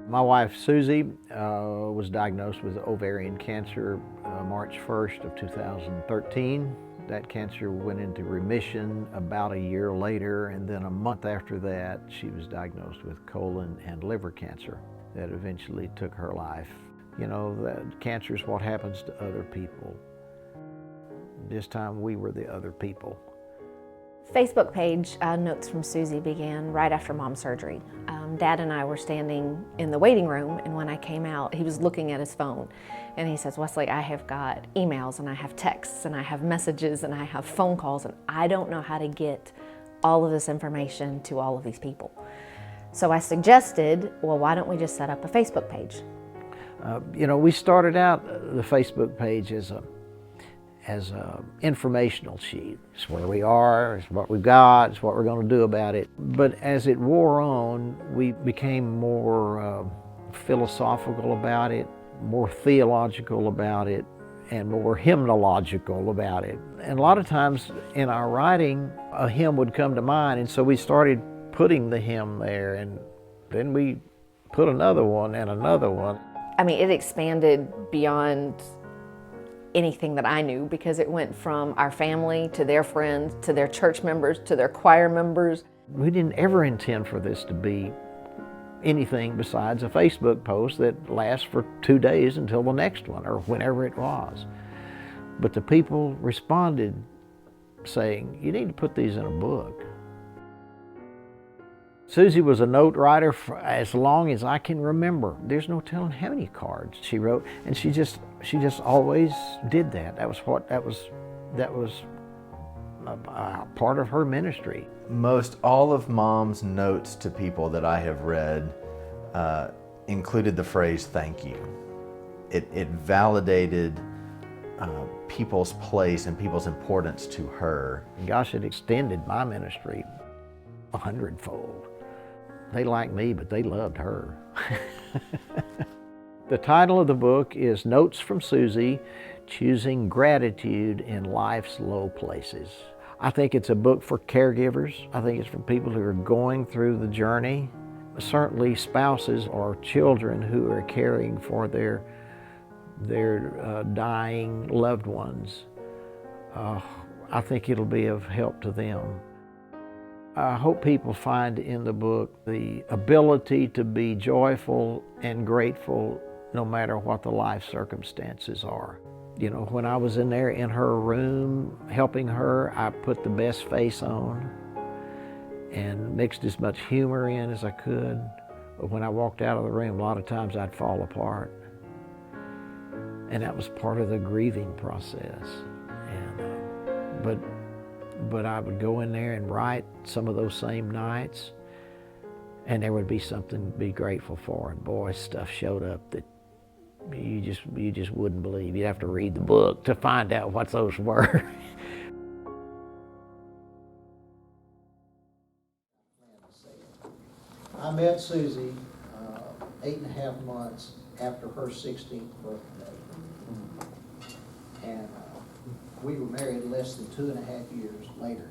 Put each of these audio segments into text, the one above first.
My wife, Susie, was diagnosed with ovarian cancer March 1st of 2013. That cancer went into remission about a year later, and then a month after that, she was diagnosed with colon and liver cancer that eventually took her life. You know, that cancer is what happens to other people. This time we were the other people. Facebook page, Notes from Susie, began right after Mom's surgery. Dad and I were standing in the waiting room, and when I came out, he was looking at his phone. And he says, Wesley, I have got emails, and I have texts, and I have messages, and I have phone calls, and I don't know how to get all of this information to all of these people. So I suggested, well, why don't we just set up a Facebook page? You know, we started out the Facebook page as a informational sheet. It's where we are, it's what we've got, it's what we're going to do about it. But as it wore on, we became more philosophical about it, more theological about it, and more hymnological about it. And a lot of times in our writing, a hymn would come to mind, and so we started putting the hymn there, and then we put another one and another one. I mean, it expanded beyond anything that I knew, because it went from our family to their friends, to their church members, to their choir members. We didn't ever intend for this to be anything besides a Facebook post that lasts for 2 days until the next one, or whenever it was. But the people responded saying, you need to put these in a book. Susie was a note writer for as long as I can remember. There's no telling how many cards she wrote, and she just always did that. That was a part of her ministry. Most all of Mom's notes to people that I have read included the phrase "thank you." It validated people's place and people's importance to her. Gosh, it extended my ministry 100-fold. They liked me, but they loved her. The title of the book is Notes from Susie, Choosing Gratitude in Life's Low Places. I think it's a book for caregivers. I think it's for people who are going through the journey. Certainly spouses or children who are caring for their dying loved ones. I think it'll be of help to them. I hope people find in the book the ability to be joyful and grateful no matter what the life circumstances are. You know, when I was in there in her room helping her, I put the best face on and mixed as much humor in as I could. But when I walked out of the room, a lot of times I'd fall apart. And that was part of the grieving process. But I would go in there and write some of those same nights, and there would be something to be grateful for. And boy, stuff showed up that you just wouldn't believe. You'd have to read the book to find out what those were. I met Susie 8.5 months after her 16th birthday. And we were married less than 2.5 years later.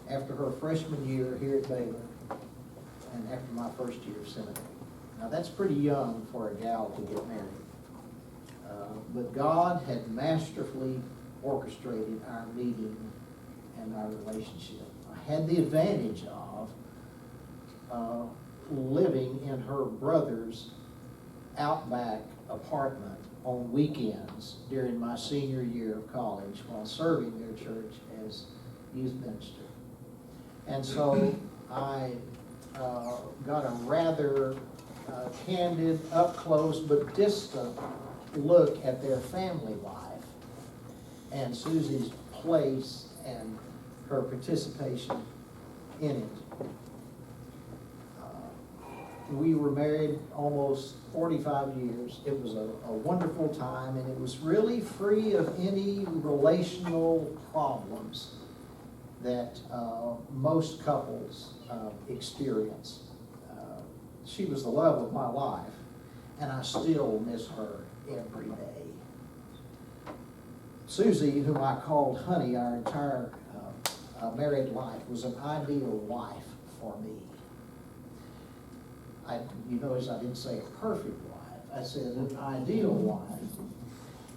After her freshman year here at Baylor, and after my first year of seminary. Now that's pretty young for a gal to get married. But God had masterfully orchestrated our meeting and our relationship. I had the advantage of living in her brother's outback apartment on weekends during my senior year of college while serving their church as youth minister. And so I got a rather candid, up close but distant look at their family life and Susie's place and her participation in it. We were married almost 45 years. It was a wonderful time, and it was really free of any relational problems that most couples experience. She was the love of my life, and I still miss her every day. Susie, whom I called Honey our entire married life, was an ideal wife for me. you notice I didn't say a perfect wife, I said an ideal wife.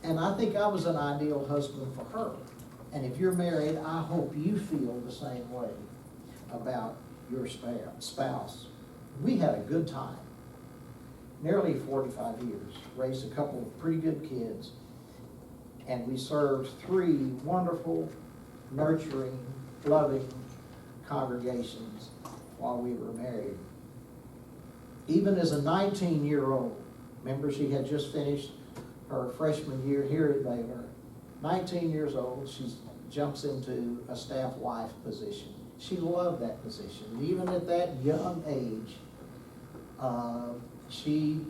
And I think I was an ideal husband for her. And if you're married, I hope you feel the same way about your spouse. We had a good time. Nearly 45 years, raised a couple of pretty good kids, and we served 3 wonderful, nurturing, loving congregations while we were married. Even as a 19-year-old, remember she had just finished her freshman year here at Baylor, 19 years old, she jumps into a staff wife position. She loved that position. Even at that young age, she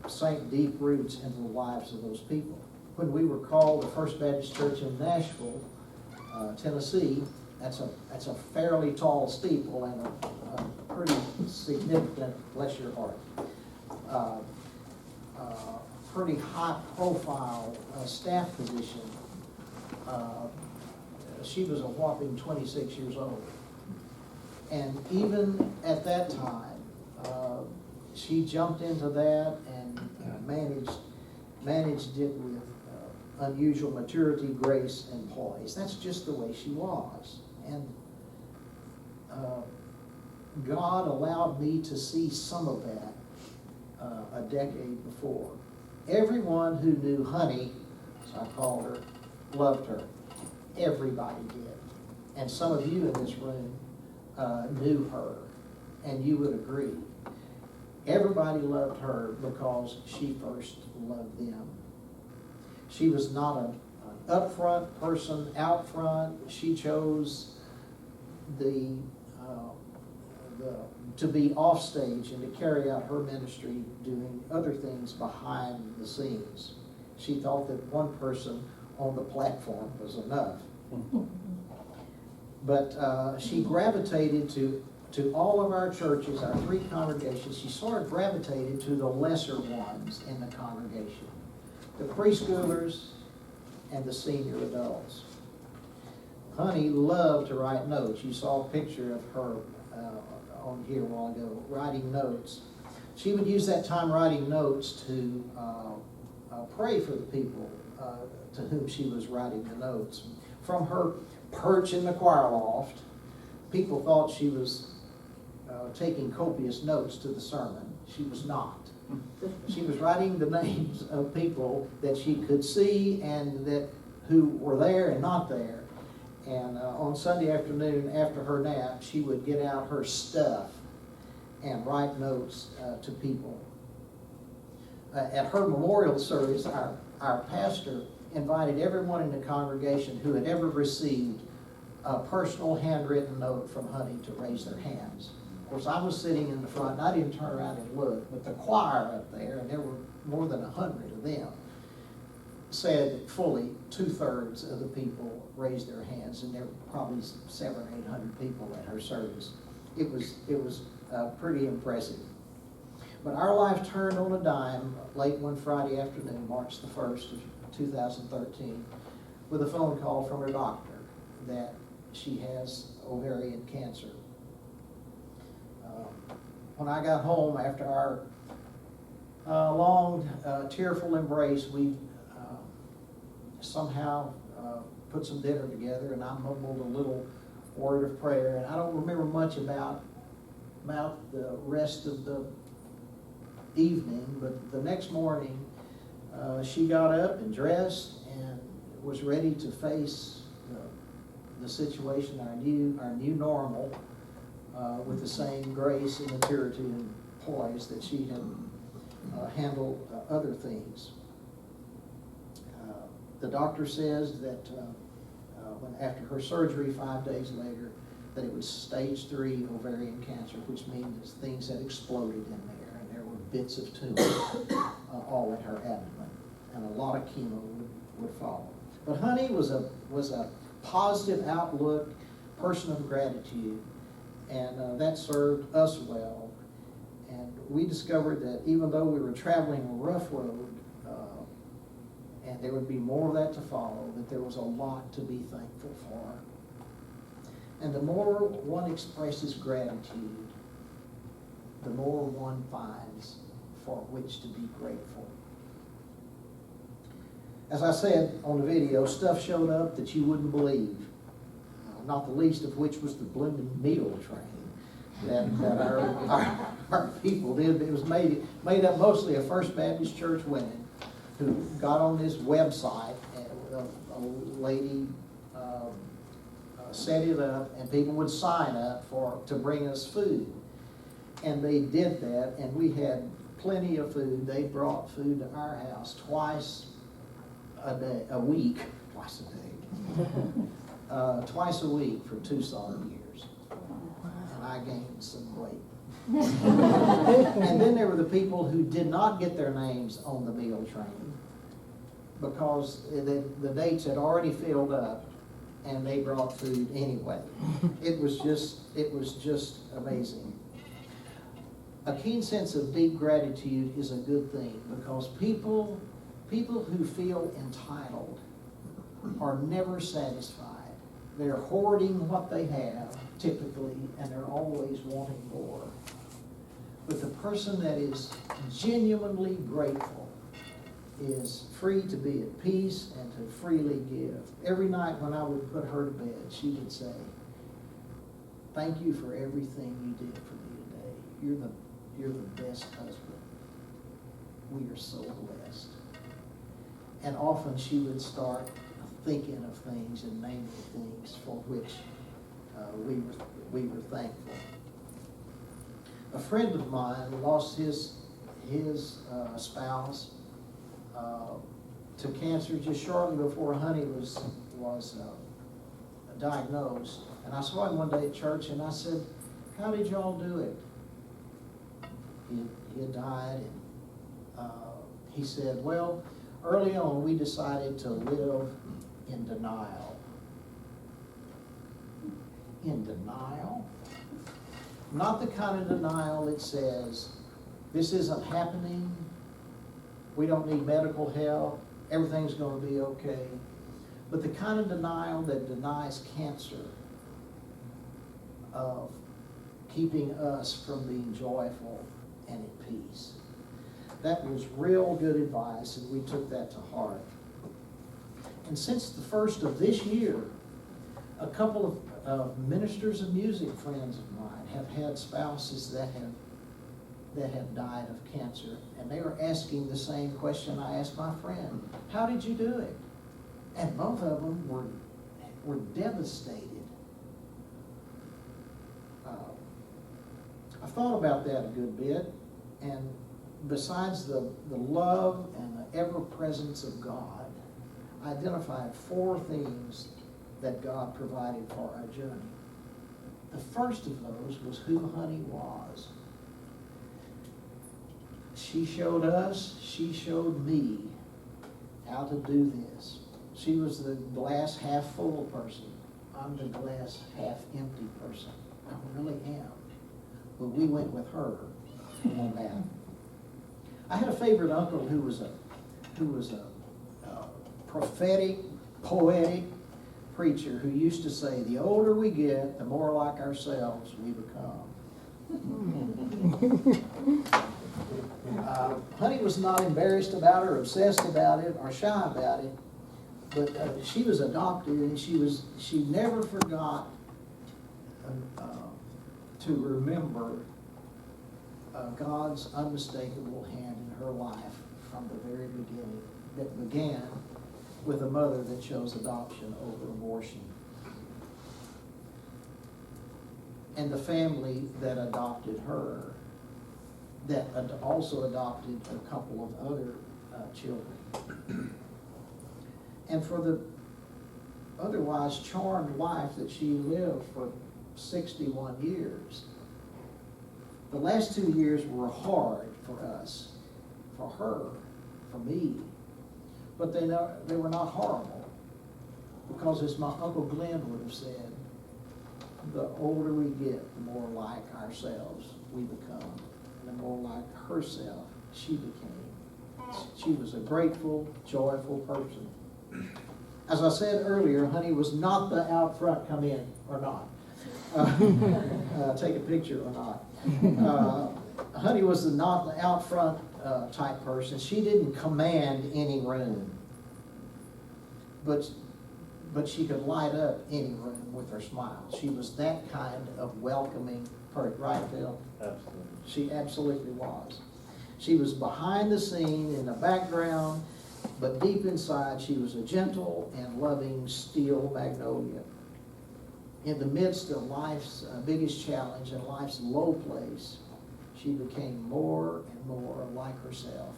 sank deep roots into the lives of those people. When we were called the First Baptist Church in Nashville, Tennessee, that's a fairly tall steeple and a pretty significant, bless your heart, pretty high profile staff position. She was a whopping 26 years old. And even at that time, she jumped into that and managed it with unusual maturity, grace, and poise. That's just the way she was. And God allowed me to see some of that a decade before. Everyone who knew Honey, as I called her, loved her. Everybody did. And some of you in this room knew her, and you would agree. Everybody loved her because she first loved them. She was not an upfront person, out front. She chose to be off stage and to carry out her ministry doing other things behind the scenes. She thought that one person on the platform was enough. But she gravitated to all of our churches, our 3 congregations. She sort of gravitated to the lesser ones in the congregation, the preschoolers and the senior adults. Honey loved to write notes. You saw a picture of her on here a while ago, writing notes. She would use that time writing notes to pray for the people to whom she was writing the notes. From her perch in the choir loft, people thought she was taking copious notes to the sermon. She was not. She was writing the names of people that she could see and that who were there and not there. And on Sunday afternoon after her nap, she would get out her stuff and write notes to people. At her memorial service, our pastor invited everyone in the congregation who had ever received a personal handwritten note from Honey to raise their hands. Of course, I was sitting in the front, and I didn't turn around and look, but the choir up there, and there were more than 100 of them, said fully 2/3 of the people raised their hands, and there were probably 700 or 800 people at her service. It was pretty impressive. But our life turned on a dime late one Friday afternoon, March the 1st of 2013, with a phone call from her doctor that she has ovarian cancer. When I got home after our long, tearful embrace, we somehow put some dinner together, and I mumbled a little word of prayer. And I don't remember much about the rest of the evening, but the next morning she got up and dressed and was ready to face the situation, our new normal, with the same grace and maturity and poise that she had handled other things. The doctor says that when after her surgery 5 days later, that it was stage 3 ovarian cancer, which means things had exploded in there, and there were bits of tumor all in her abdomen, and a lot of chemo would follow. But Honey was a positive outlook, person of gratitude, and that served us well. And we discovered that even though we were traveling a rough road, and there would be more of that to follow, that there was a lot to be thankful for. And the more one expresses gratitude, the more one finds for which to be grateful. As I said on the video, stuff showed up that you wouldn't believe, not the least of which was the blooming meal train that our people did. It was made up mostly of First Baptist Church women who got on this website, and a lady set it up, and people would sign up to bring us food. And they did that, and we had plenty of food. They brought food to our house twice a week, twice a week for 2 solid years. And I gained some weight. And then there were the people who did not get their names on the meal train because the dates had already filled up, and they brought food anyway. It was just amazing. A keen sense of deep gratitude is a good thing, because people who feel entitled are never satisfied. They're hoarding what they have, typically, and they're always wanting more. But the person that is genuinely grateful is free to be at peace and to freely give. Every night when I would put her to bed, she would say, "Thank you for everything you did for me today. You're the best husband. We are so blessed." And often she would start thinking of things and naming things for which we were thankful. A friend of mine lost his spouse to cancer just shortly before Honey was diagnosed. And I saw him one day at church, and I said, "How did y'all do it?" He had died, and he said, "Well, early on we decided to live in denial." In denial? Not the kind of denial that says, "This isn't happening, we don't need medical help, everything's going to be okay," but the kind of denial that denies cancer of keeping us from being joyful and at peace. That was real good advice, and we took that to heart. And since the first of this year, a couple of ministers of music friends of mine have had spouses that have died of cancer, and they were asking the same question I asked my friend: "How did you do it?" And both of them were devastated. I thought about that a good bit, and besides the love and the ever-presence of God, I identified 4 things that God provided for our journey. The first of those was who Honey was. She showed us, she showed me how to do this. She was the glass half full person. I'm the glass half empty person. I really am. But we went with her on that. I had a favorite uncle who was a prophetic, poetic preacher who used to say, "The older we get, the more like ourselves we become." Honey was not embarrassed about it, or obsessed about it, or shy about it, but she was adopted, and she never forgot to remember God's unmistakable hand in her life from the very beginning, that began with a mother that chose adoption over abortion, and the family that adopted her, that also adopted a couple of other children. And for the otherwise charmed life that she lived for 61 years, the last 2 years were hard for us, for her, for me, but they were not horrible, because as my Uncle Glenn would have said, the older we get, the more like ourselves we become, and the more like herself she became. She was a grateful, joyful person. As I said earlier, Honey was not the out front, come in or not, take a picture or not. Honey was not the out front type person. She didn't command any room, but she could light up any room with her smile. She was that kind of welcoming person, right, Phil? Absolutely. She absolutely was. She was behind the scene in the background, but deep inside she was a gentle and loving steel magnolia. In the midst of life's biggest challenge and life's low place, she became more and more like herself,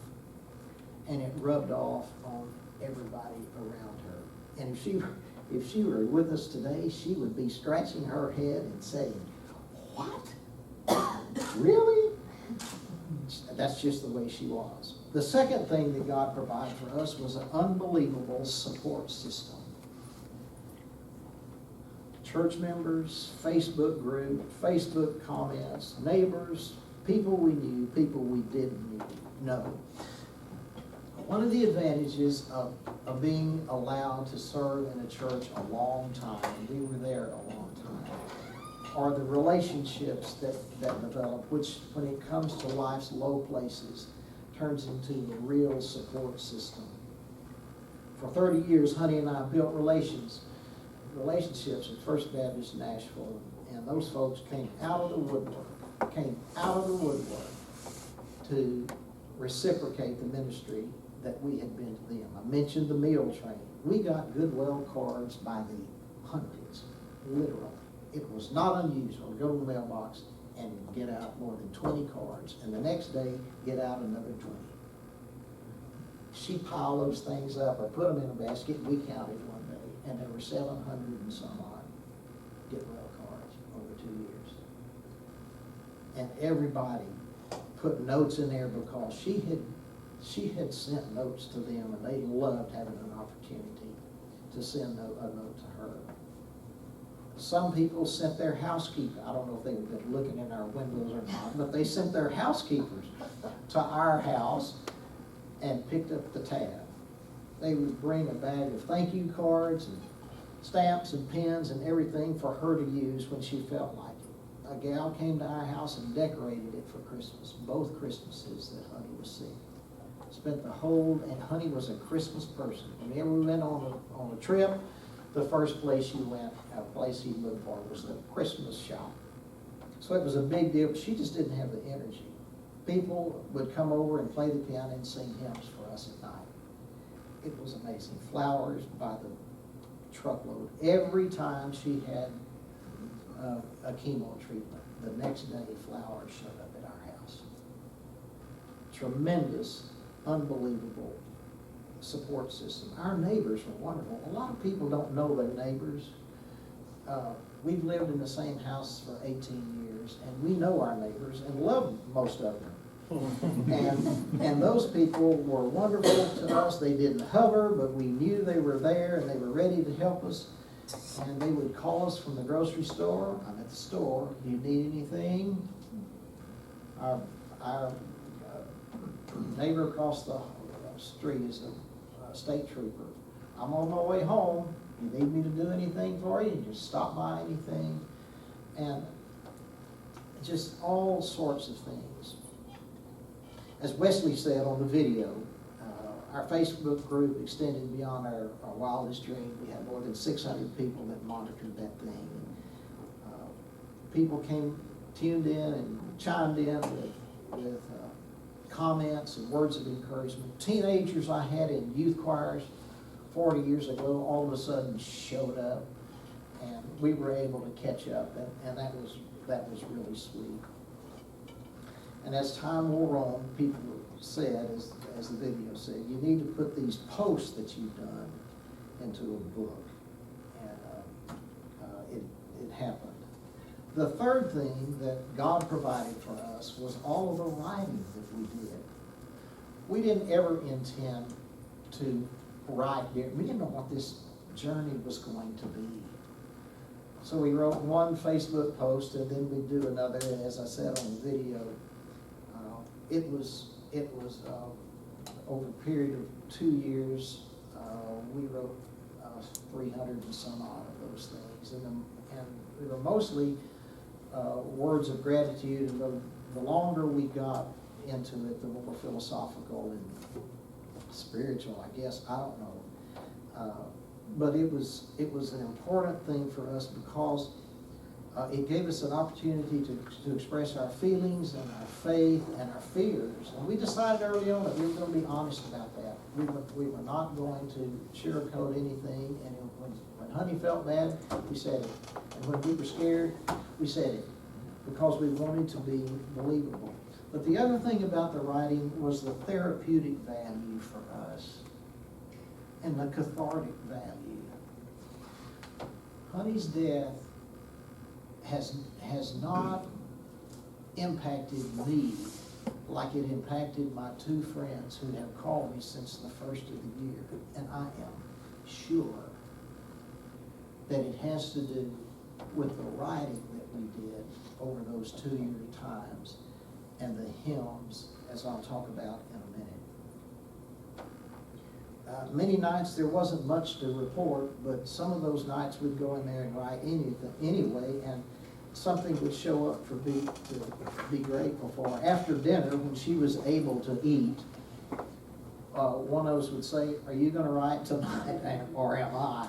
and it rubbed off on everybody around her. And if she were with us today, she would be scratching her head and saying, "What? Really?" That's just the way she was. The second thing that God provided for us was an unbelievable support system. Church members, Facebook group, Facebook comments, neighbors, people we knew, people we didn't know. One of the advantages of being allowed to serve in a church a long time, we were there a long time, are the relationships that develop, which when it comes to life's low places, turns into a real support system. For 30 years, Honey and I built relationships at First Baptist Nashville, and those folks came out of the woodwork to reciprocate the ministry that we had been to them. I mentioned the meal train. We got Goodwill cards by the hundreds, literally. It was not unusual to go to the mailbox and get out more than 20 cards, and the next day get out another 20. She piled those things up or put them in a basket. We counted one day, and there were 700 and some odd Goodwill cards over 2 years. And everybody put notes in there because she had sent notes to them, and they loved having an opportunity to send a note to her. Some people sent their housekeeper. I don't know if they've been looking in our windows or not, but they sent their housekeepers to our house and picked up the tab. They would bring a bag of thank you cards and stamps and pens and everything for her to use when she felt like it. A gal came to our house and decorated it for Christmas, both Christmases that Honey was sick. Spent the whole, and Honey was a Christmas person. Whenever we went on a trip, the first place she went, a place he looked for, was the Christmas shop. So it was a big deal, but she just didn't have the energy. People would come over and play the piano and sing hymns for us at night. It was amazing. Flowers by the truckload. Every time she had a chemo treatment, the next day flowers showed up at our house. Tremendous, unbelievable support system. Our neighbors were wonderful. A lot of people don't know their neighbors. We've lived in the same house for 18 years, and we know our neighbors and love most of them. and those people were wonderful to us. They didn't hover, but we knew they were there and they were ready to help us. And they would call us from the grocery store. I'm at the store. Do you need anything? Our neighbor across the street is a state trooper. I'm on my way home. You need me to do anything for you? Just stop by anything. And just all sorts of things. As Wesley said on the video, our Facebook group extended beyond our wildest dream. We had more than 600 people that monitored that thing. People tuned in and chimed in with comments and words of encouragement. Teenagers I had in youth choirs 40 years ago all of a sudden showed up, and we were able to catch up, and that was really sweet. And as time wore on, people said, as the video said, you need to put these posts that you've done into a book. And it happened. The third thing that God provided for us was all of the writing that we did. We didn't ever intend to write here. We didn't know what this journey was going to be. So we wrote one Facebook post, and then we'd do another, and as I said on the video, it was over a period of 2 years, we wrote 300 and some odd of those things, and they were mostly words of gratitude and the longer we got into it, the more philosophical and spiritual, I guess, I don't know. But it was an important thing for us because it gave us an opportunity to express our feelings and our faith and our fears. And we decided early on that we were going to be honest about that. We were not going to sugarcoat anything. And when Honey felt bad, we said it. And when we were scared, we said it, because we wanted to be believable. But the other thing about the writing was the therapeutic value for us and the cathartic value. Honey's death has not impacted me like it impacted my two friends who have called me since the first of the year. And I am sure that it has to do with the writing that we did over those 2-year times and the hymns, as I'll talk about in a minute. Many nights there wasn't much to report, but some of those nights we'd go in there and write anything anyway, and something would show up to be grateful for. After dinner, when she was able to eat, one of us would say, "Are you going to write tonight, or am I?"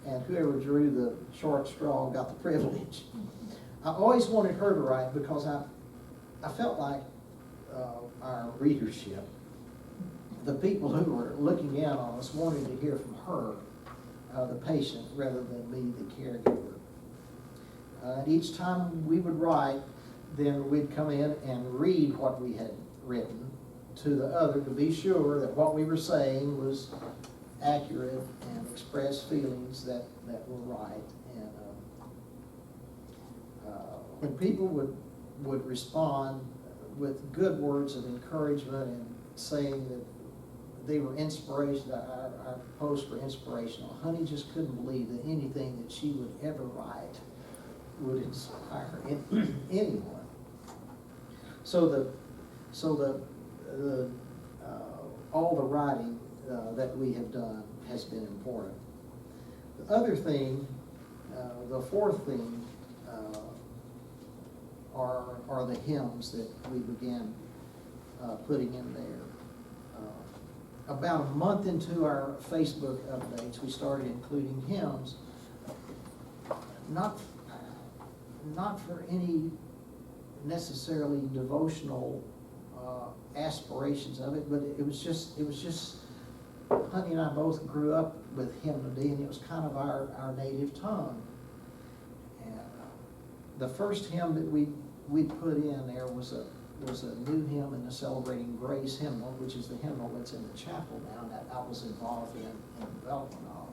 And whoever drew the short straw got the privilege. I always wanted her to write because I felt like our readership, the people who were looking in on us, wanted to hear from her, the patient, rather than me, the caregiver. Each time we would write, then we'd come in and read what we had written to the other to be sure that what we were saying was accurate and expressed feelings that were right. And when people would respond with good words of encouragement and saying that they were inspirational, our posts were inspirational, Honey just couldn't believe that anything that she would ever write would inspire anyone. So all the writing that we have done has been important. The other thing, the fourth thing, are the hymns that we began putting in there. About a month into our Facebook updates, we started including hymns, not for any necessarily devotional aspirations of it, but it was just Honey and I both grew up with hymnody, and it was kind of our native tongue. And the first hymn that we put in there was a new hymn in the Celebrating Grace hymnal, which is the hymnal that's in the chapel now, that I was involved in development of.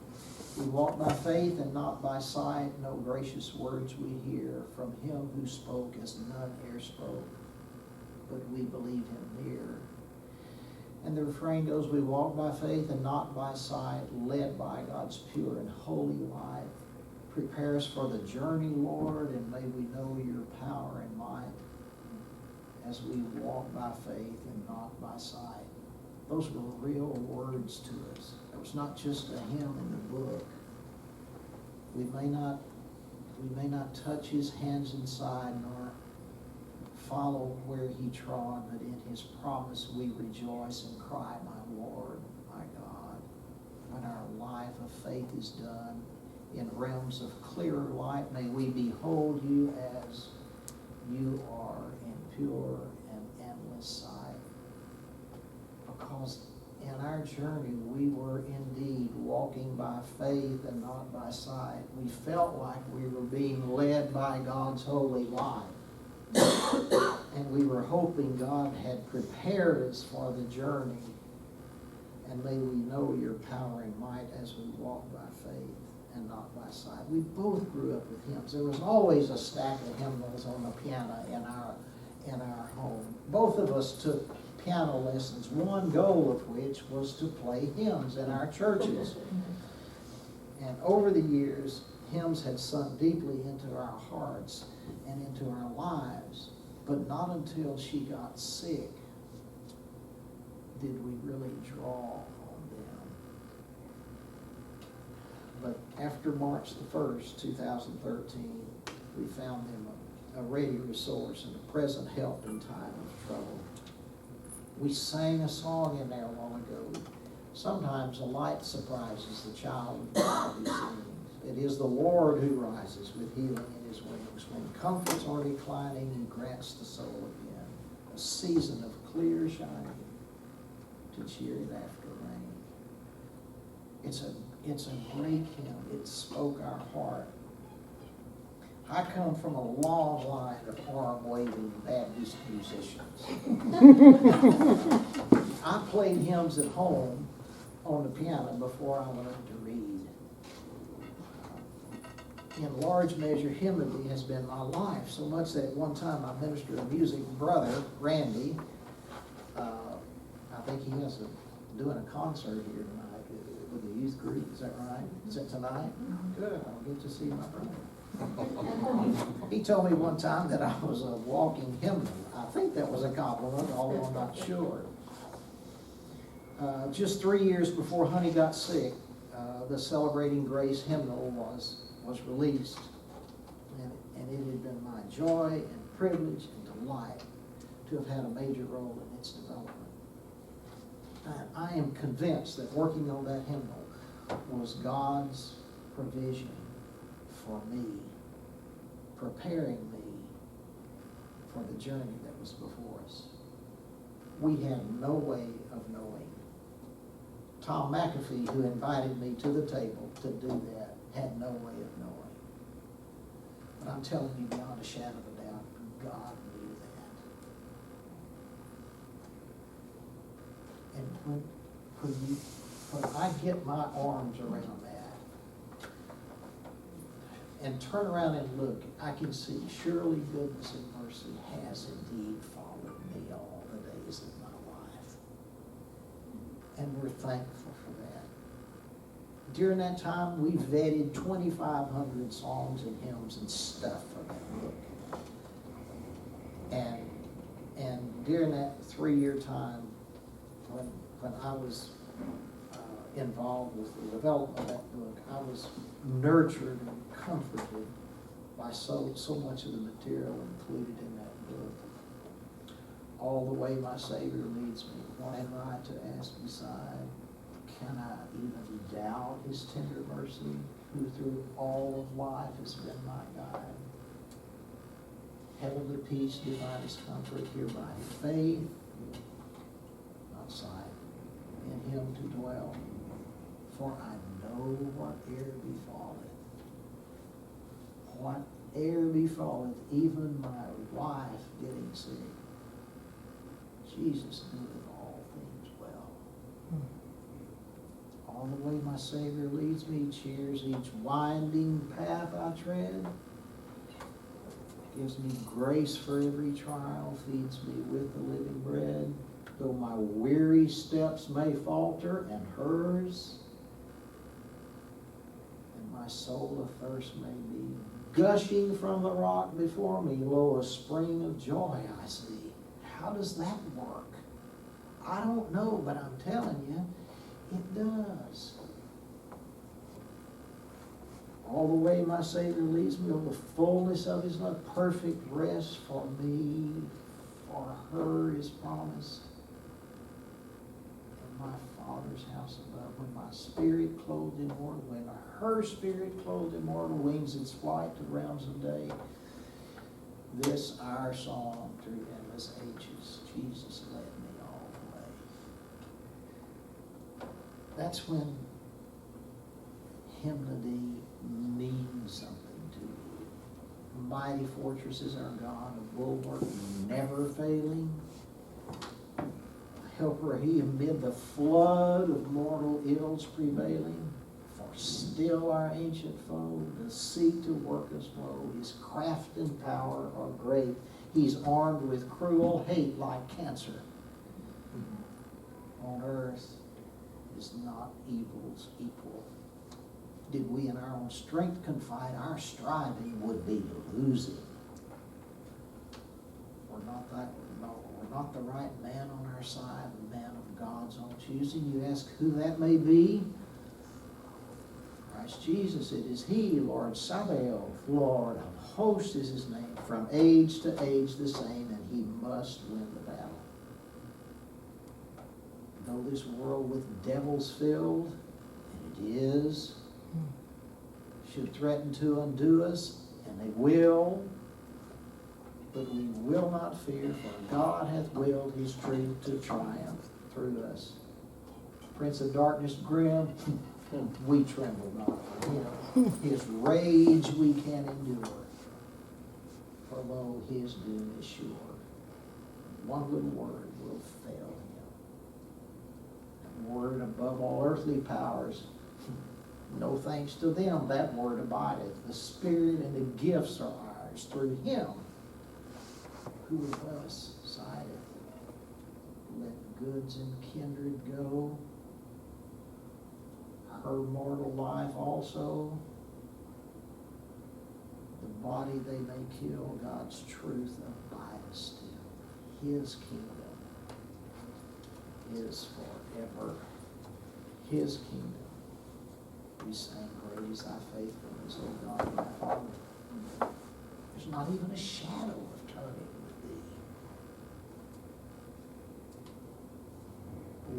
We walk by faith and not by sight, no gracious words we hear from him who spoke as none e'er spoke, but we believe him near. And the refrain goes, we walk by faith and not by sight, led by God's pure and holy light. Prepare us for the journey, Lord, and may we know your power and might as we walk by faith and not by sight. Those were real words to us. It was not just a hymn in the book. We may not touch his hands inside nor follow where he trod, but in his promise we rejoice and cry, my Lord, my God. When our life of faith is done in realms of clearer light, may we behold you as you are in pure and endless sight. Because in our journey we were indeed walking by faith and not by sight. We felt like we were being led by God's holy light. And we were hoping God had prepared us for the journey. And may we know your power and might as we walk by faith and not by sight. We both grew up with hymns. There was always a stack of hymnals on the piano in our home. Both of us took piano lessons, one goal of which was to play hymns in our churches. And over the years, hymns had sunk deeply into our hearts and into our lives. But not until she got sick did we really draw on them. But after March the 1st, 2013, we found them a ready resource and a present help in time of trouble. We sang a song in there a while ago. Sometimes a light surprises the child of God who sings. It is the Lord who rises with healing in his wings. When comforts are declining, he grants the soul again a season of clear shining to cheer it after rain. It's a great hymn. It spoke our heart. I come from a long line of arm-waving Baptist musicians. I played hymns at home on the piano before I learned to read. In large measure, hymnody has been my life, so much that at one time my minister of music brother, Randy, I think he has doing a concert here tonight with the youth group. Is that right? Is it tonight? Good. I'll get to see my brother. He told me one time that I was a walking hymnal. I think that was a compliment, although I'm not sure. Just 3 years before Honey got sick, the Celebrating Grace hymnal was released. And it had been my joy and privilege and delight to have had a major role in its development. And I am convinced that working on that hymnal was God's provision for me, preparing me for the journey that was before us. We had no way of knowing. Tom McAfee, who invited me to the table to do that, had no way of knowing. But I'm telling you beyond a shadow of a doubt, God knew that. And when I get my arms around that and turn around and look, I can see surely goodness and mercy has indeed followed me all the days of my life. And we're thankful for that. During that time, we vetted 2,500 songs and hymns and stuff for that book. And during that 3-year time, when I was involved with the development of that book, I was nurtured and comforted by so much of the material included in that book. All the way my Savior leads me, what am I to ask beside? Can I even doubt his tender mercy, who through all of life has been my guide? Heavenly peace, divinest comfort, here by faith, not sight, in him to dwell. For I know whate'er befalleth, even my wife getting sick, Jesus doeth all things well. All the way my Savior leads me, cheers each winding path I tread, gives me grace for every trial, feeds me with the living bread. Though my weary steps may falter, and hers, and my soul athirst may be, gushing from the rock before me, lo, a spring of joy I see. How does that work? I don't know, but I'm telling you, it does. All the way my Savior leads me, on the fullness of his love, perfect rest for me, for her is promised. My Father's house above, when my spirit clothed immortal, when her spirit clothed immortal wings its flight to the realms of day, this our song through endless ages, Jesus led me all the way. That's when hymnody means something to you. Mighty fortress is our God, a bulwark never failing. Helper he amid the flood of mortal ills prevailing. For still our ancient foe does seek to work us woe. His craft and power are great. He's armed with cruel hate like cancer. On earth is not evil's equal. Did we in our own strength confide, our striving would be losing. We're not the right man on our side, the man of God's own choosing. You ask who that may be? Right Christ Jesus. It is He, Lord Sabaoth, Lord of hosts is His name. From age to age the same, and He must win the battle. Though this world with devils filled, and it is, should threaten to undo us, and they will, but we will not fear, for God hath willed His truth to triumph through us. Prince of darkness grim, we tremble not for him. His rage we can endure, for lo, His doom is sure. One little word will fail Him. That word above all earthly powers, no thanks to them, that word abideth. The Spirit and the gifts are ours through Him who with us sideth. Let goods and kindred go, her mortal life also. The body they may kill, God's truth abideth still. His kingdom is forever. His kingdom. We sang, great is thy faithfulness, O God, my Father. There's not even a shadow of turning with thee.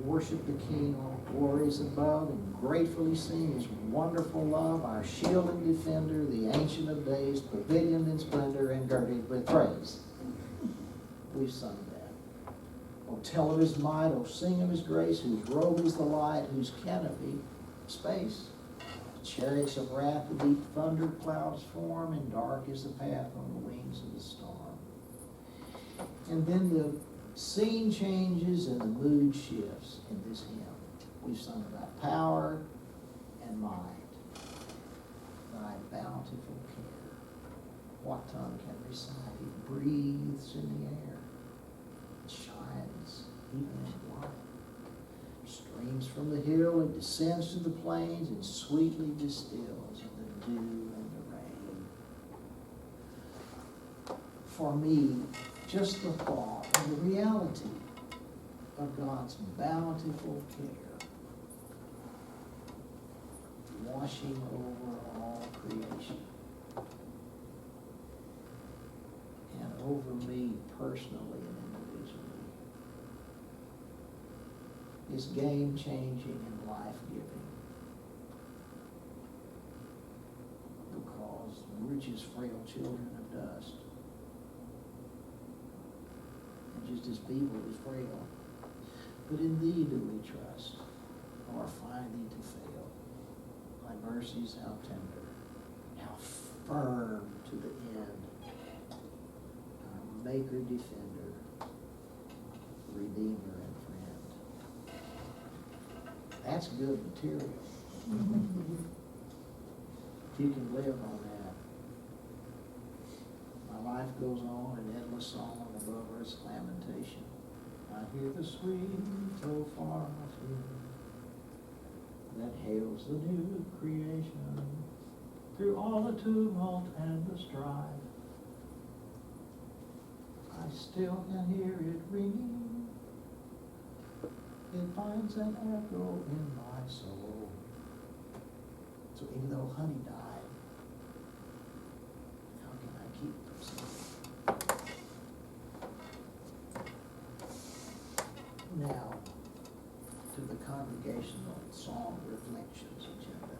Worship the King on glories above, and gratefully sing His wonderful love, our shield and defender, the Ancient of Days, pavilioned in splendor and girded with praise. We've sung that. Oh, tell of His might, oh, sing of His grace, whose robe is the light, whose canopy space. Chariots of wrath, the deep thunder clouds form, and dark is the path on the wings of the storm. And then the scene changes and the mood shifts in this hymn. We've sung about power and might, thy bountiful care. What tongue can recite? It breathes in the air, it shines even in light. Streams from the hill, it descends to the plains, and sweetly distills in the dew and the rain. For me, just the thought and the reality of God's bountiful care, washing over all creation, and over me personally and individually, is game-changing and life-giving, because we're just frail children of dust. And just as feeble as frail. But in Thee do we trust, nor find Thee to fail. Thy mercies how tender, how firm to the end. Our Maker, Defender, Redeemer, and Friend. That's good material. If you can live on that. My life goes on in endless song above earth's lamentation. I hear the sweet, so far tune, that hails the new creation through all the tumult and the strife. I still can hear it ringing. It finds an echo in my soul. So even though honey died, how can I keep from singing? Now, to the congregational song reflections agenda.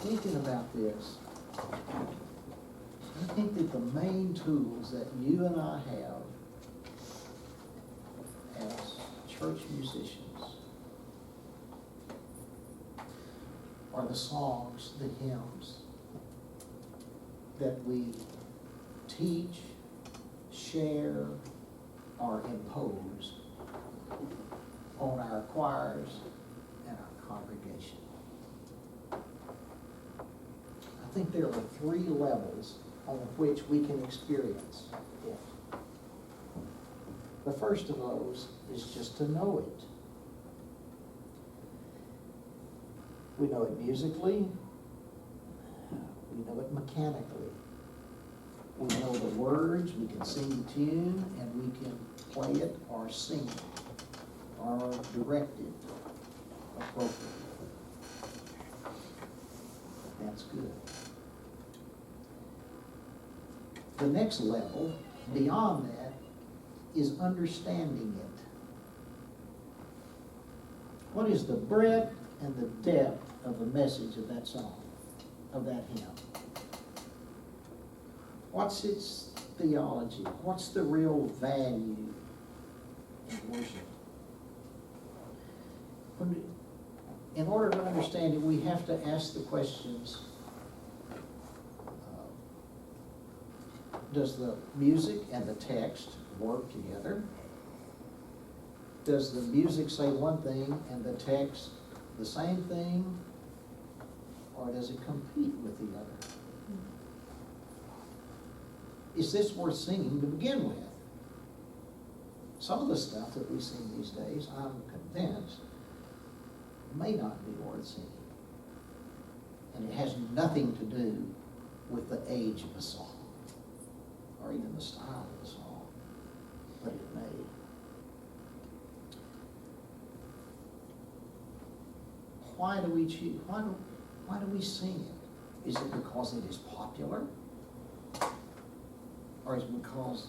Thinking about this, I think that the main tools that you and I have as church musicians are the songs, the hymns that we teach, share, or impose on our choirs and our congregation. I think there are 3 levels on which we can experience it. The first of those is just to know it. We know it musically, we know it mechanically. We know the words, we can sing the tune, and we can play it or sing it or direct it appropriately. That's good. The next level, beyond that, is understanding it. What is the breadth and the depth of the message of that song, of that hymn? What's its theology? What's the real value in worship? In order to understand it, we have to ask the questions, does the music and the text work together? Does the music say one thing and the text the same thing? Or does it compete with the other? Is this worth singing to begin with? Some of the stuff that we sing these days, I'm convinced, may not be worth singing. And it has nothing to do with the age of the song, or even the style of the song, but it may. Why do we choose? Why do we sing it? Is it because it is popular? Or is it because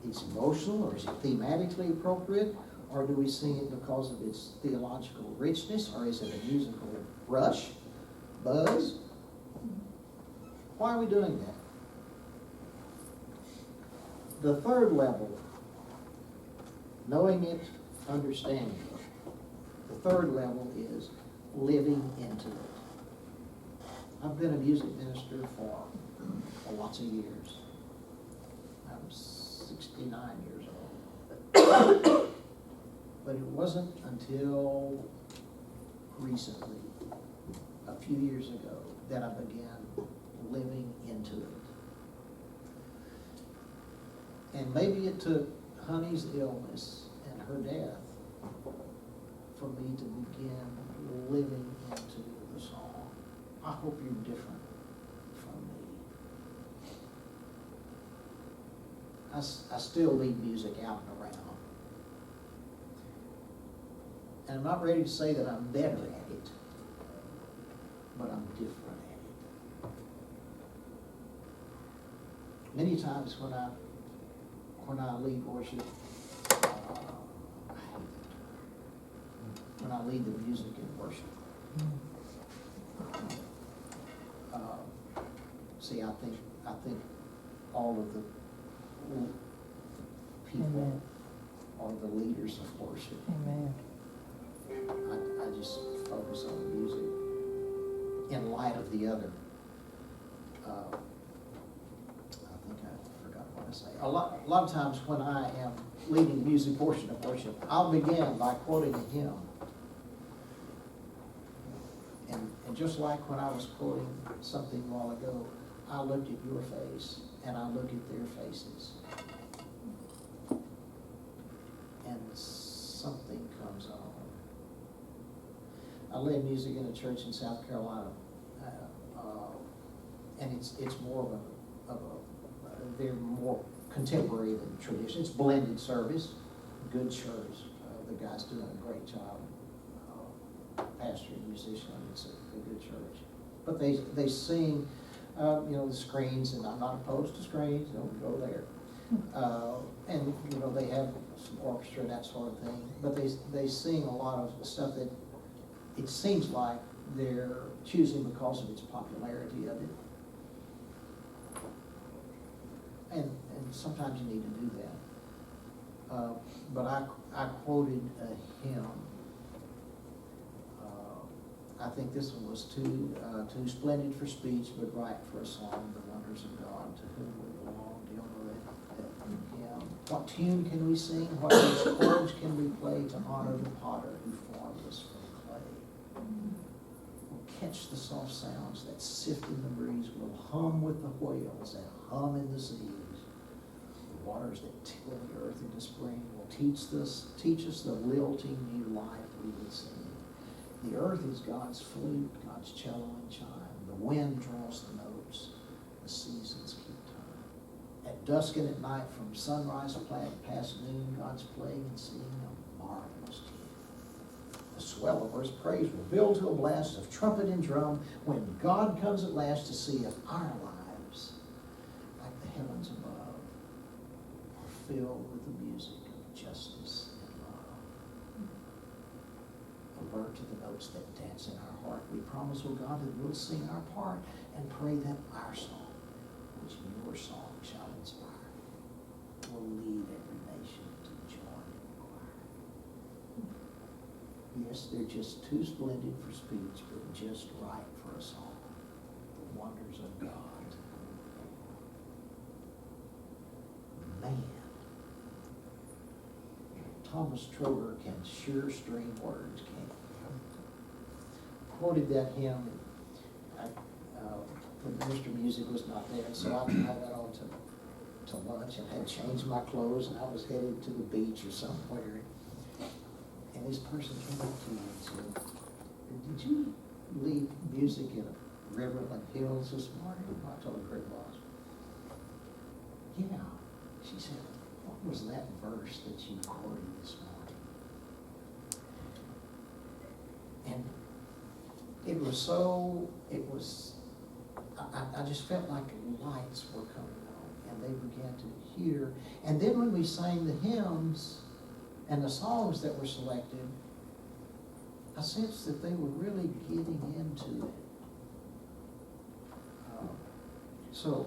it's emotional, or is it thematically appropriate? Or do we sing it because of its theological richness, or is it a musical rush, buzz? Why are we doing that? The third level, knowing it, understanding it. The third level is living into it. I've been a music minister for lots of years. I'm 69 years old. But it wasn't until recently, a few years ago, that I began living into it. And maybe it took Honey's illness and her death for me to begin living into the song. I hope you're different from me. I still leave music out and around. And I'm not ready to say that I'm better at it, but I'm different at it. Many times when I lead worship, when I lead the music in worship, see, I think all of the people Amen. are the leaders of worship. Amen. I just focus on the music in light of the other. I think I forgot what I say. A lot of times when I am leading the music portion of worship, I'll begin by quoting a hymn. And just like when I was quoting something a while ago, I looked at your face and I look at their faces. And something comes on. I led music in a church in South Carolina, and it's more of a they're more contemporary than tradition. It's blended service, good church. The guy's doing a great job, pastor and musician. It's a good church, but they sing, the screens, and I'm not opposed to screens. Don't go there. And they have some orchestra and that sort of thing, but they sing a lot of stuff that it seems like they're choosing because of its popularity of it. And sometimes you need to do that. But I quoted a hymn. I think this one was too splendid for speech, but right for a song, the wonders of God, to whom we belong. Do you know that hymn? What tune can we sing? What chords can we play to honor the potter who formed us from clay? We'll catch the soft sounds that sift in the breeze. We'll hum with the whales that hum in the seas. The waters that till the earth into spring will teach us the lilting new life we would sing. The earth is God's flute, God's cello and chime. The wind draws the notes, the seasons keep time. At dusk and at night, from sunrise past noon, God's playing and singing a marvelous tune. The swell of earth's praise will build to a blast of trumpet and drum when God comes at last to see if our lives, like the heavens above, are filled with the music of justice and love. Alert to the notes that dance in our heart. We promise, O God, that we'll sing our part and pray that our song, which your song shall inspire, will lead every nation to join in the choir. Yes, they're just too splendid for speech, but just right for a song. The wonders of God. Man, Thomas Trotter can sure string words, can't he? Quoted that hymn. The minister music was not there, so I went on to lunch and had changed my clothes, and I was headed to the beach or somewhere. And this person came up to me and said, "Did you leave music in Riverland Hills this morning?" I told her it was. "Yeah." She said, "What was that verse that you quoted this morning?" And I just felt like lights were coming on, and they began to hear. And then when we sang the hymns and the songs that were selected, I sensed that they were really getting into it. So,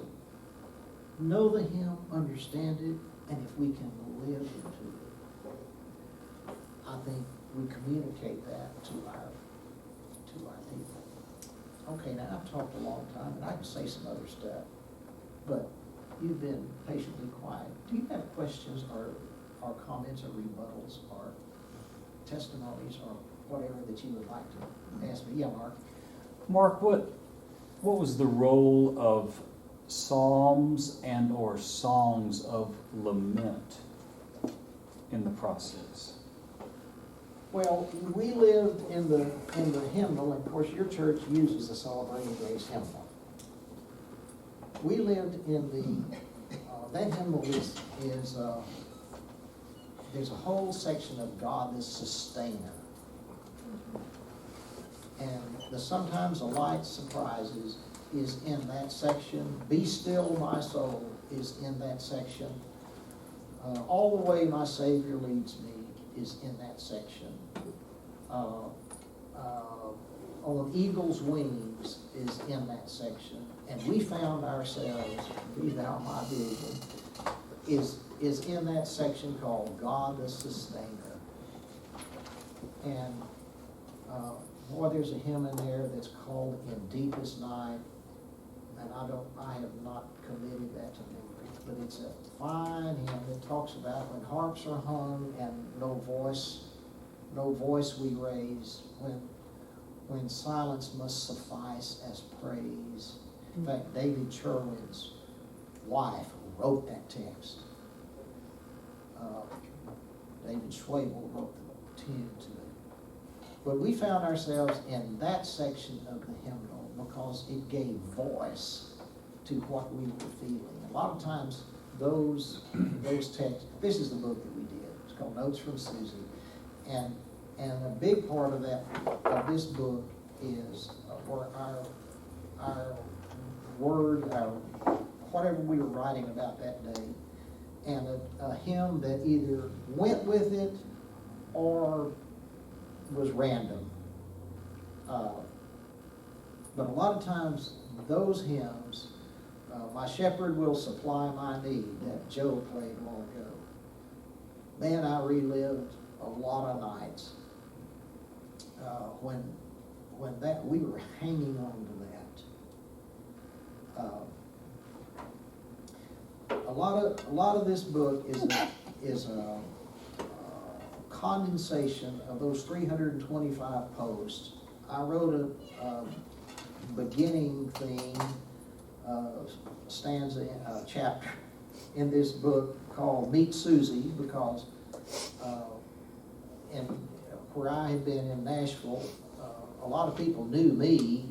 know the hymn, understand it, and if we can live into it, I think we communicate that to our people. Okay, now I've talked a long time, and I can say some other stuff, but you've been patiently quiet. Do you have questions or comments or rebuttals or testimonies or whatever that you would like to ask me? Yeah, Mark? Mark, what was the role of psalms and or songs of lament in the process? Well, we lived in the hymnal, and of course your church uses the Celebrating Grace hymnal. We lived in that hymnal is there's a whole section of God the Sustainer. And the Sometimes the Light Surprises is in that section. Be Still My Soul is in that section. All the Way My Savior Leads Me is in that section. On Eagle's Wings is in that section. And we found ourselves, Be Thou My Vision, is in that section called God the Sustainer. And boy, there's a hymn in there that's called In Deepest Night, and I have not committed that to memory, but it's a fine hymn that talks about when harps are hung and no voice we raise, when silence must suffice as praise. In fact, David Sherwin's wife wrote that text. David Schwabel wrote the tune to it. But we found ourselves in that section of the hymnal because it gave voice to what we were feeling. A lot of times those texts, this is the book that we did. It's called Notes from Susie. And a big part of this book is where our word, whatever we were writing about that day, and a hymn that either went with it or was random. But a lot of times those hymns, My Shepherd Will Supply My Need, that Joe played a while ago, man, I relived a lot of nights when that we were hanging on to that. A lot of this book is a condensation of those 325 posts. I wrote a beginning theme, stanza, chapter in this book called Meet Susie, because where I had been in Nashville, a lot of people knew me,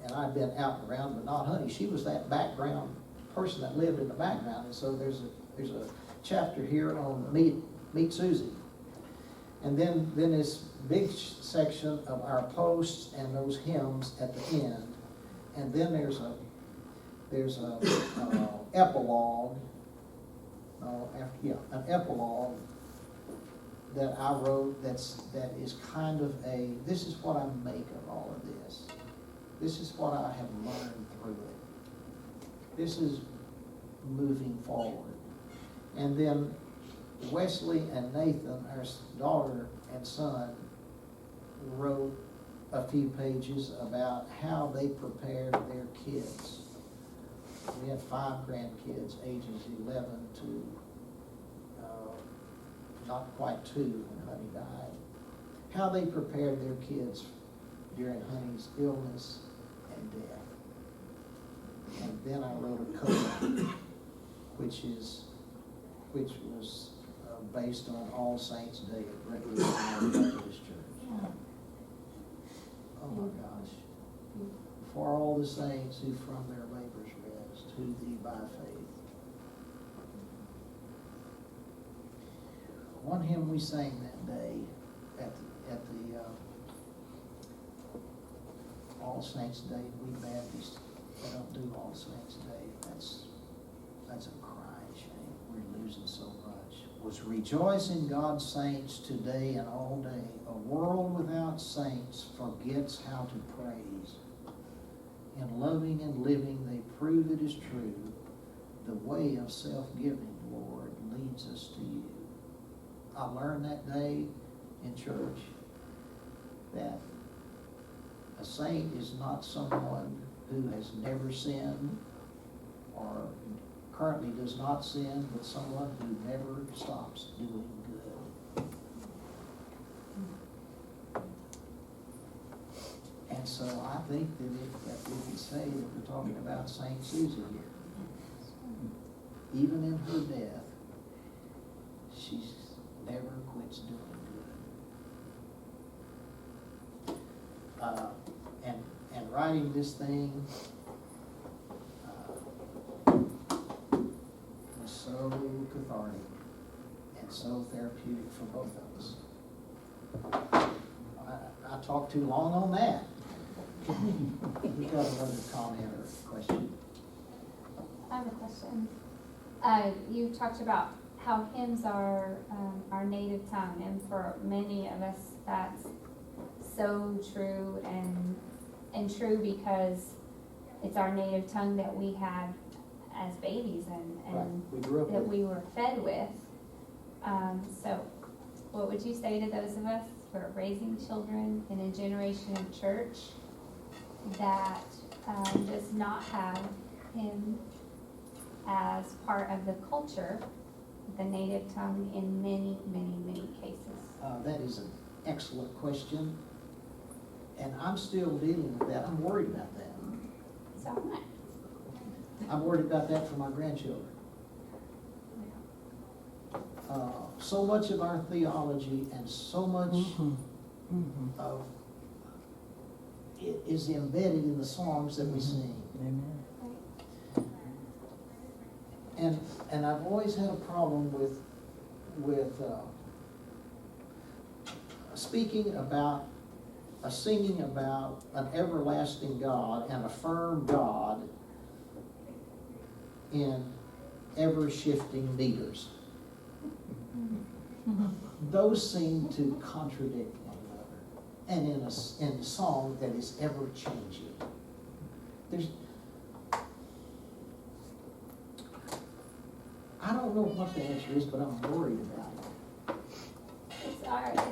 and I'd been out and around, but not Honey. She was that background person that lived in the background, and so there's a chapter here on Meet Susie. And then this big section of our posts and those hymns at the end. And then there's a epilogue, an epilogue that I wrote that is kind of this is what I make of all of this. This is what I have learned through it. This is moving forward. And then Wesley and Nathan, our daughter and son, wrote a few pages about how they prepared their kids. We had 5 grandkids, ages 11 to not quite 2 when Honey died. How they prepared their kids during Honey's illness and death. And then I wrote a coda, which was based on All Saints Day at Great Baptist Church. Oh my gosh. For all the saints who from their labors rest, who thee by faith. One hymn we sang that day at the All Saints Day, we Baptists, they don't do All Saints Day. That's a crying shame. We're losing so much. Was rejoice in God's saints today and all day. A world without saints forgets how to praise. In loving and living they prove it is true. The way of self-giving, Lord, leads us to you. I learned that day in church that a saint is not someone who has never sinned or currently does not sin, but someone who never stops doing good. And so I think that we can say that we're talking about Saint Susie here. Even in her death, she never quits doing good. And writing this thing was so cathartic and so therapeutic for both of us. I talked too long on that. We got another comment or question? I have a question. You talked about how hymns are our native tongue, and for many of us that's so true and true because it's our native tongue that we had as babies and Right. We grew up that with. we were fed with. So what would you say to those of us who are raising children in a generation of church that does not have hymn as part of the culture, the native tongue in many, many, many cases? That is an excellent question. And I'm still dealing with that. I'm worried about that. So am I. I'm worried about that for my grandchildren. So much of our theology and so much of it is embedded in the songs that we sing. And I've always had a problem with speaking about, singing about an everlasting God and a firm God in ever-shifting meters. Those seem to contradict one another, and in a song that is ever-changing. I don't know what the answer is, but I'm worried about it.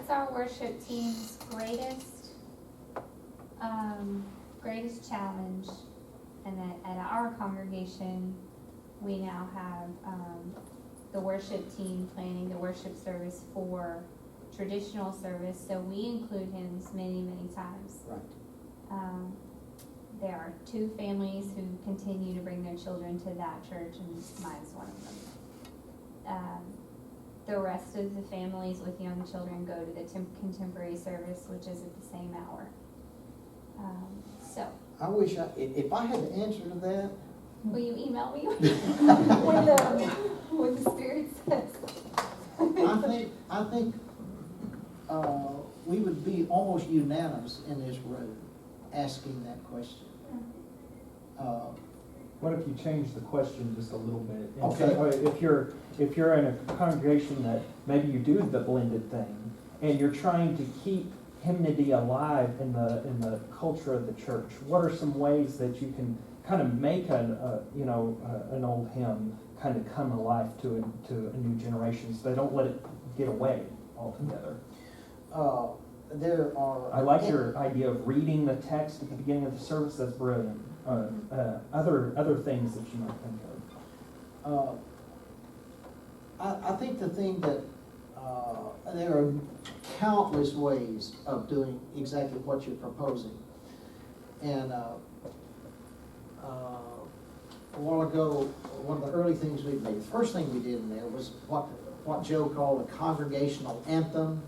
It's our worship team's greatest challenge, and at our congregation, we now have the worship team planning the worship service for traditional service, so we include hymns many, many times. Right. There are 2 families who continue to bring their children to that church, and mine's one of them. The rest of the families with young children go to the contemporary service, which is at the same hour. So, I wish if I had the answer to that. will you email me what the Spirit says? I think would be almost unanimous in this room asking that question. What if you change the question just a little bit? And Okay. say, if you're in a congregation that maybe you do the blended thing, and you're trying to keep hymnody alive in the culture of the church, what are some ways that you can kind of make an old hymn kind of come alive to a new generation, so they don't let it get away altogether? There are. I like your idea of reading the text at the beginning of the service. That's brilliant. Other things that you might think of. I think the thing that there are countless ways of doing exactly what you're proposing. And a while ago, one of the early things we made, the first thing we did in there was what Joe called a congregational anthem.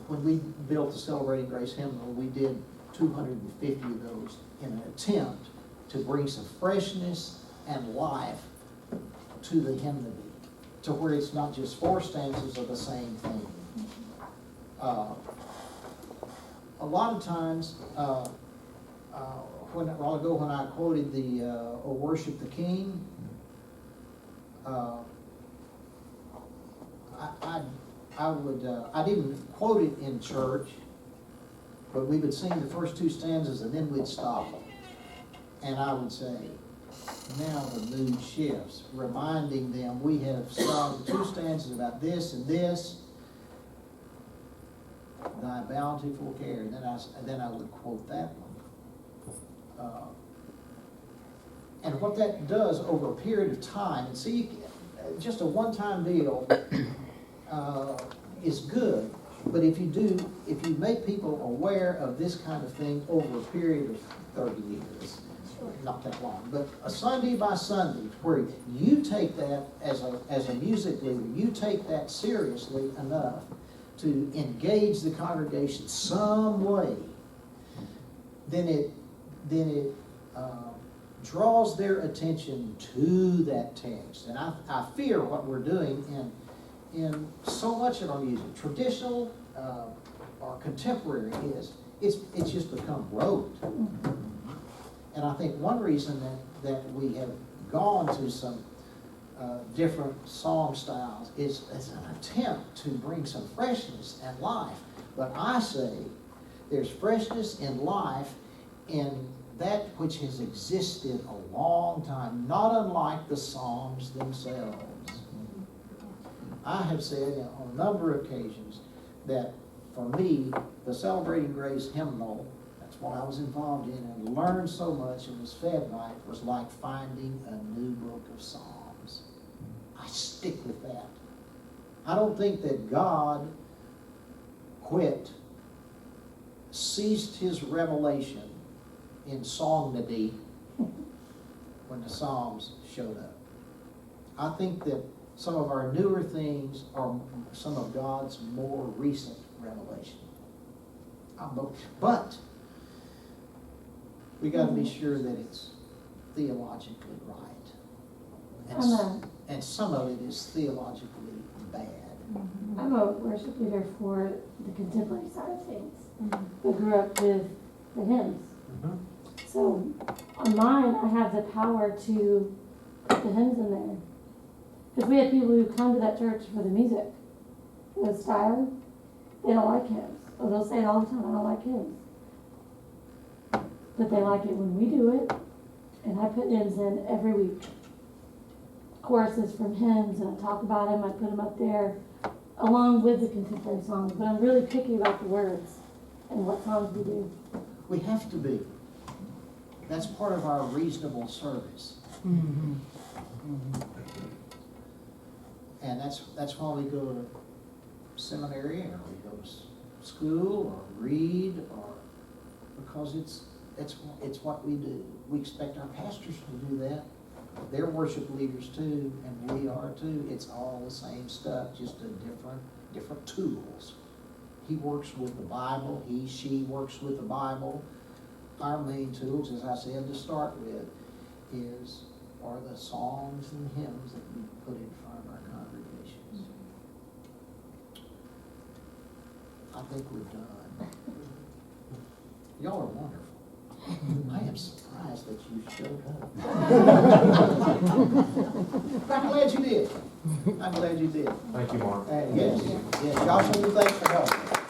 When we built the Celebrating Grace hymnal, we did 250 of those in an attempt to bring some freshness and life to the hymnody, to where it's not just 4 stanzas of the same thing. A lot of times, a while ago when I quoted the "O Worship the King," I didn't quote it in church, but we would sing the first 2 stanzas and then we'd stop. And I would say, now the mood shifts, reminding them we have sung 2 stanzas about this and this, thy bountiful care, and then I would quote that one. And what that does over a period of time, and see, just a one-time deal is good, but if you make people aware of this kind of thing over a period of 30 years, not that long, but a Sunday by Sunday, where you take that as a music leader, you take that seriously enough to engage the congregation some way, then it draws their attention to that text. And I fear what we're doing in so much of our music, traditional or contemporary, it's just become rote. And I think one reason that we have gone to some different song styles is an attempt to bring some freshness and life. But I say there's freshness and life in that which has existed a long time, not unlike the Psalms themselves. I have said on a number of occasions that for me, the Celebrating Grace hymnal, that's what I was involved in and learned so much and was fed by it, was like finding a new book of Psalms. I stick with that. I don't think that God ceased his revelation in songnady when the Psalms showed up. I think that some of our newer things are some of God's more recent revelation. But we got to be sure that it's theologically right. And some of it is theologically bad. I'm a worship leader for the contemporary side of things. I grew up with the hymns. So on mine, I have the power to put the hymns in there. Because we have people who come to that church for the music, for the style. They don't like hymns. Or they'll say it all the time, I don't like hymns. But they like it when we do it. And I put hymns in every week. Choruses from hymns, and I talk about them. I put them up there along with the contemporary songs. But I'm really picky about the words and what songs we do. We have to be. That's part of our reasonable service. And that's why we go to seminary, or we go to school, or read, or because it's what we do. We expect our pastors to do that. They're worship leaders too, and we are too. It's all the same stuff, just a different tools. He works with the Bible. She works with the Bible. Our main tools, as I said to start with, are the songs and hymns that we put in front of our congregations. think we're done. Y'all are wonderful. I am surprised that you showed up. I'm glad you did. I'm glad you did. Thank you, Mark. And yes, Joshua, we thanks for helping.